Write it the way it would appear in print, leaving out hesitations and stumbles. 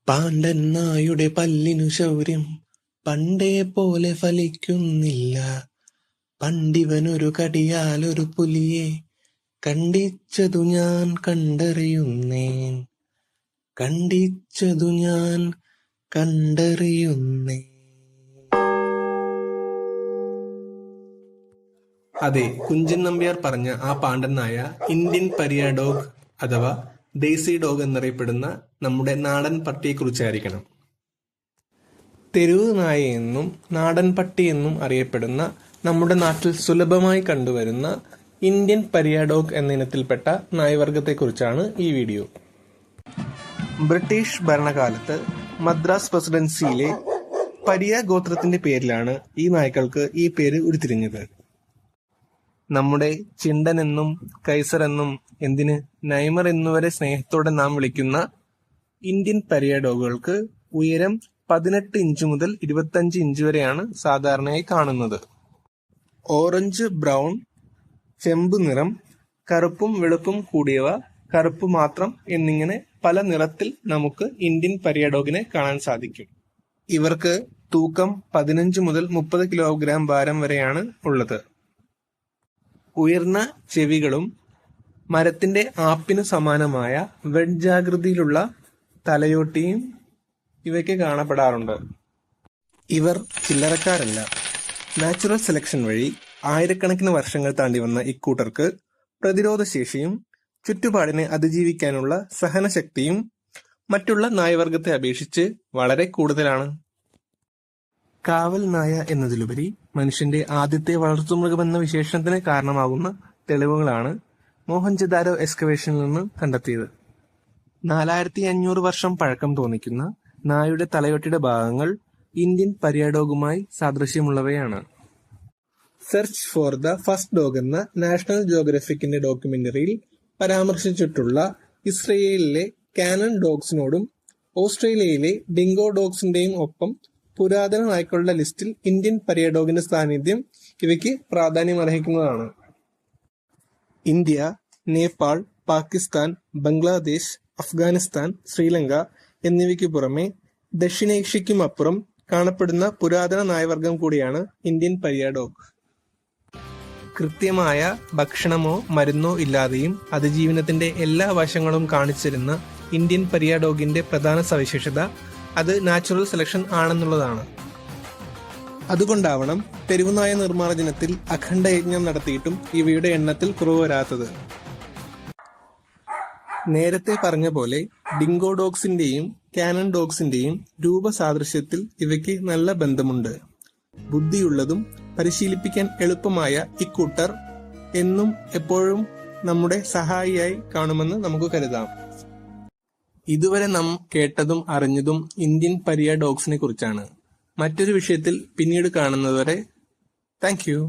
പാണ്ഡൻ നായുടെ പല്ലിനു ശൗര്യം പണ്ടേ പോലെ ഫലിക്കുന്നില്ല. പണ്ടിവനൊരു കടിയാലൊരു പുലിയെ കണ്ടിച്ചതു ഞാൻ കണ്ടറിയുന്നേൻ. കണ്ടിച്ചതു ഞാൻ കണ്ടറിയുന്നേൻ. അതെ, കുഞ്ചൻ നമ്പ്യാർ പറഞ്ഞ ആ പാണ്ഡൻ നായ ഇന്ത്യൻ പരിയ ഡോഗ് അഥവാ ദേശി ഡോഗ് എന്നറിയപ്പെടുന്ന നമ്മുടെ നാടൻ പട്ടിയെക്കുറിച്ചായിരിക്കണം. തെരുവ് നായയെന്നും നാടൻ പട്ടി എന്നും അറിയപ്പെടുന്ന നമ്മുടെ നാട്ടിൽ സുലഭമായി കണ്ടുവരുന്ന ഇന്ത്യൻ പരിയ ഡോഗ് എന്ന ഇനത്തിൽപ്പെട്ട നായവർഗത്തെക്കുറിച്ചാണ് ഈ വീഡിയോ. ബ്രിട്ടീഷ് ഭരണകാലത്ത് മദ്രാസ് പ്രസിഡൻസിയിലെ പരിയ ഗോത്രത്തിന്റെ പേരിലാണ് ഈ നായ്ക്കൾക്ക് ഈ പേര് ഉരുത്തിരിഞ്ഞത്. നമ്മുടെ ചിണ്ടൻ എന്നും കൈസർ എന്നും എന്തിന് നൈമർ എന്നുവരെ സ്നേഹത്തോടെ നാം വിളിക്കുന്ന ഇന്ത്യൻ പരിയ ഡോഗുകൾക്ക് ഉയരം 18 ഇഞ്ച് മുതൽ 25 ഇഞ്ച് വരെയാണ് സാധാരണയായി കാണുന്നത്. ഓറഞ്ച്, ബ്രൗൺ, ചെമ്പ് നിറം, കറുപ്പും വെളുപ്പും കൂടിയവ, കറുപ്പ് മാത്രം എന്നിങ്ങനെ പല നിറത്തിൽ നമുക്ക് ഇന്ത്യൻ പരിയ ഡോഗിനെ കാണാൻ സാധിക്കും. ഇവർക്ക് തൂക്കം 15 മുതൽ 30 കിലോഗ്രാം ഭാരം വരെയാണ് ഉള്ളത്. ഉയർന്ന ചെവികളും മരത്തിന്റെ ആപ്പിന് സമാനമായ വെഡ്ജാകൃതിയിലുള്ള തലയോട്ടിയും ഇവയ്ക്ക് കാണപ്പെടാറുണ്ട്. ഇവർ ചില്ലറക്കാരല്ല. നാച്ചുറൽ സെലക്ഷൻ വഴി ആയിരക്കണക്കിന് വർഷങ്ങൾ താണ്ടി വന്ന ഇക്കൂട്ടർക്ക് പ്രതിരോധശേഷിയും ചുറ്റുപാടിനെ അതിജീവിക്കാനുള്ള സഹനശക്തിയും മറ്റുള്ള നായവർഗത്തെ അപേക്ഷിച്ച് വളരെ കൂടുതലാണ്. കാവൽ നായ എന്നതിലുപരി മനുഷ്യന്റെ ആദ്യത്തെ വളർത്തുമൃഗമെന്ന വിശേഷണത്തിന് കാരണമാകുന്ന തെളിവുകളാണ് മോഹൻജദാരോ എക്സ്കവേഷനിൽ നിന്ന് കണ്ടെത്തിയത്. 4500 വർഷം പഴക്കം തോന്നിക്കുന്ന നായയുടെ തലയോട്ടിയുടെ ഭാഗങ്ങൾ ഇന്ത്യൻ പരിയ ഡോഗുമായി സാദൃശ്യമുള്ളവയാണ്. Search for the first dog എന്ന നാഷണൽ ജിയോഗ്രഫിക്കിന്റെ ഡോക്യുമെന്ററിയിൽ പരാമർശിച്ചിട്ടുള്ള ഇസ്രയേലിലെ കാനൺ ഡോഗ്സിനോടും ഓസ്ട്രേലിയയിലെ ഡിംഗോ ഡോഗ്സിന്റെയും ഒപ്പം പുരാതന നായ്ക്കളുടെ ലിസ്റ്റിൽ ഇന്ത്യൻ പരിയ ഡോഗിന്റെ സാന്നിധ്യം ഇവയ്ക്ക് പ്രാധാന്യമർഹിക്കുന്നതാണ്. ഇന്ത്യ, നേപ്പാൾ, പാകിസ്ഥാൻ, ബംഗ്ലാദേശ്, അഫ്ഗാനിസ്ഥാൻ, ശ്രീലങ്ക എന്നിവയ്ക്ക് പുറമെ ദക്ഷിണേഷ്യയ്ക്കുമപ്പുറം കാണപ്പെടുന്ന പുരാതന നായവർഗം കൂടിയാണ് ഇന്ത്യൻ പരിയ ഡോഗ്. കൃത്യമായ ഭക്ഷണമോ മരുന്നോ ഇല്ലാതെയും അതിജീവനത്തിന്റെ എല്ലാ വശങ്ങളും കാണിച്ചിരുന്ന ഇന്ത്യൻ പരിയ ഡോഗിന്റെ പ്രധാന സവിശേഷത അത് നാച്ചുറൽ സെലക്ഷൻ ആണെന്നുള്ളതാണ്. അതുകൊണ്ടാവണം തെരുവുനായ നിർമ്മാർജ്ജനത്തിൽ അഖണ്ഡ യജ്ഞം നടത്തിയിട്ടും ഇവയുടെ എണ്ണത്തിൽ കുറവ് വരാത്തത്. നേരത്തെ പറഞ്ഞ പോലെ ഡിംഗോ ഡോഗ്സിന്റെയും കാനൺ ഡോഗ്സിന്റെയും രൂപസാദൃശ്യത്തിൽ ഇവയ്ക്ക് നല്ല ബന്ധമുണ്ട്. ബുദ്ധിയുള്ളതും പരിശീലിപ്പിക്കാൻ എളുപ്പമായ ഇക്കൂട്ടർ എന്നും എപ്പോഴും നമ്മുടെ സഹായിയായി കാണുമെന്ന് നമുക്ക് കരുതാം. ഇതുവരെ നാം കേട്ടതും അറിഞ്ഞതും ഇന്ത്യൻ പരിയ ഡോഗ്സിനെ കുറിച്ചാണ്. മറ്റൊരു വിഷയത്തിൽ പിന്നീട് കാണുന്നതുവരെ താങ്ക് യു.